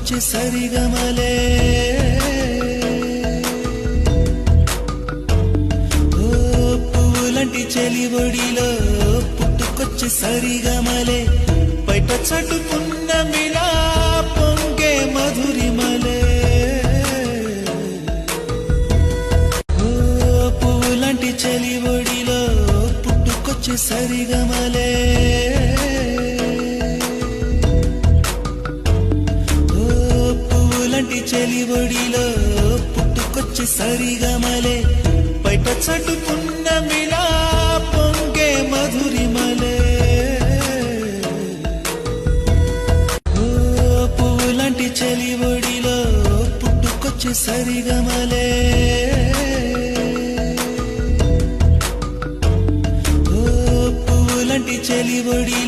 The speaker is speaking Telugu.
పుట్టుకొచ్చే సరిగమలే ఓ పువ్వులంటి చెలివడిలో పుట్టుకొచ్చే సరిగమలే బయట చటుకున్న మిలా పొంగే మధురిమలే ఓ పువ్వులంటి చెలివడిలో పుట్టుకొచ్చే సరిగమలే చెలివడిలో పుట్టుకొచ్చే సరిగమలే బయట చటుకున్న మిలా పొంగే మధురిమలే ఓ పువ్వులంటి చెలివడిలో పుట్టుకొచ్చే సరిగమలే ఓ పువ్వులంటి చెలివడి